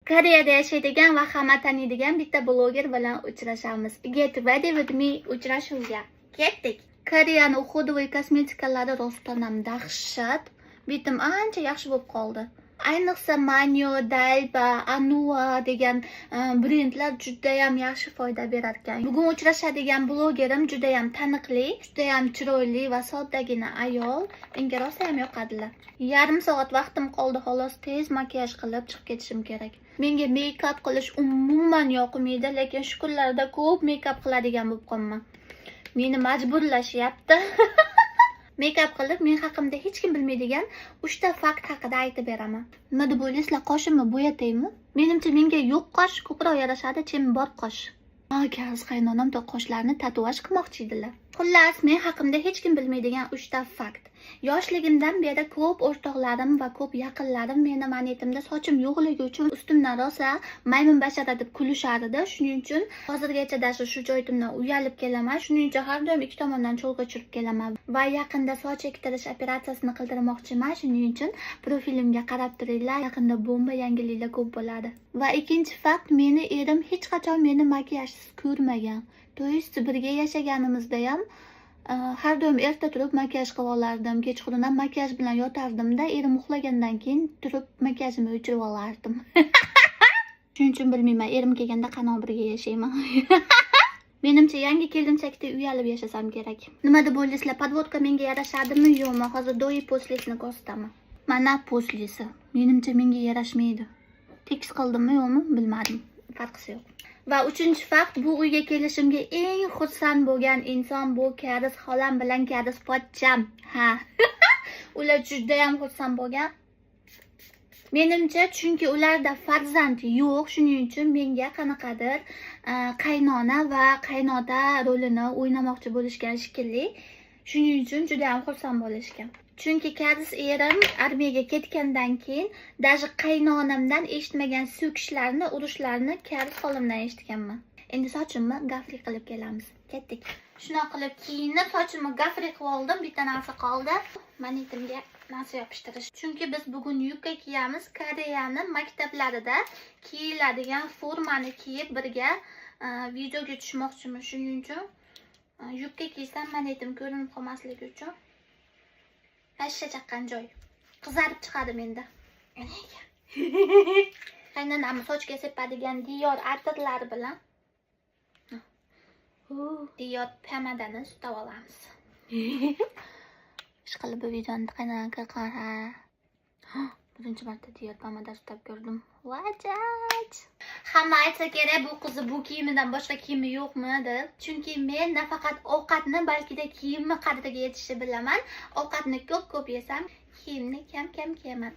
Koreyada yashaydigan va hamma taniydigan bitta bloger bilan uchrashamiz. Get ready with me uchrashuvga. Ketdik. Koreyani uhudovoy kosmetikalari rostdan ham dahshat. Bitim ancha yaxshi bo'lib qoldi. Ayniqsa Manyo, Dalba, Anua degan brendlar juda ham yaxshi foyda berar ekan. Bugun uchrashadigan blogerim juda ham taniqli, juda ham chiroyli va soddagina ayol. Menga rosa ham yoqadilar. Yarim soat vaqtim qoldi xolos, tez makiyaj qilib chiqib ketishim kerak. Menga make-up qilish umuman yoqmaydi, lekin shu kunlarda ko'p make-up qiladigan bo'lib qolman. Meni majburlashyapti. Make-up qilib, men haqimda hech kim bilmaydigan 3 ta fakt haqida aytib beraman. Nima deb o'ylaysizlar, qoshimni bo'yataymi? Menimcha menga yo'q qosh ko'proq yarashadi, chin bor qosh. Kaz qaynonam to qoshlarni tatuaj qilmoqchi edilar. Xullas, men haqimda hech kim bilmaydigan 3 ta fakt. Yoshligimdan beri ko'p o'rtoqlarim va ko'p yaqinlarim meni manetimda sochim yo'qligi uchun ustimdan rosa maymun bashara deb kulishardi. Shuning uchun hozirgacha dasha shu joyimdan uyalib kelaman. Shuning uchun har doim ikki tomondan cho'lga tushirib kelaman va yaqinda soch ektirish operatsiyasini qildirmoqchiman. Shuning uchun profilimga qarab turinglar. Yaqinda bomba yangiliklar ko'p bo'ladi. Va ikkinchi fakt, meni erim hech qachon meni makiyajsiz ko'rmagan. To есть birga yashaganimizda ham har doim erta turib makiyaj qilib olardim. Kechqurun ham makiyaj bilan yotardim-da, erim uxlagandan keyin turib makiyajimni o'chirib olardim. Shuning uchun bilmayman, erim kelganda qanoq birga yashayman. Menimcha yangi kelinchakda uyalib yashasam kerak. Nima deb o'ylaysizlar, podvodka menga yarashadimi yo'qmi? Hozir do'yi poslisini ko'rsataman. Mana poslisi. Menimcha menga yarashmaydi. Tekis qildimmi yo'qmi bilmadim. Farqi yo'q. Va uchinchi fakt, bu uyga kelishimga eng xursand bo'lgan inson bu Karis xolam bilan Karis pochcham. Ha. Ular juda ham xursand bo'lgan. Menimcha, chunki ularda farzand yo'q, shuning uchun menga qanaqadir qaynona va qaynota rolini o'ynamoqchi bo'lishgan shekilli. Shuning uchun juda ham xursand bo'lishgan. Chunki Karis erim armiyaga ketgandan keyin даже qaynonamdan eshitmagan so'kishlarni, urushlarni Karis xolamdan eshitganman. Endi sochimni gafri qilib kelamiz. Ketdik. Shuna qilib kiyinib, sochimni gafri qilib oldim. Bitta narsa qoldi. Manetimga narsa yopishtirish. Chunki biz bugun yubka kiyamiz. Koreyani maktablarida kiyiladigan formani kiyib birga videoga tushmoqchimiz. Shuning uchun yubka kiysam manetim ko'rinib qolmasligi uchun pashsha chaqqan joy. Qizarib chiqadi menda. Qaynonam sochga sepadigan Dior atirlari bilan Dior pomadani sutib olamiz. Ishqilib bu videoni qaynonamga qara. Birinchi marta Dior pomada sutib ko'rdim. Vajaj! Hamma aytsa kerak, bu qizi bu kiyimidan boshqa kiyimi yo'qmi deb. Chunki men nafaqat ovqatni, balki-da kiyimni qadriga yetishni bilaman. Ovqatni ko'p yesam, kiyimni kam kiyaman.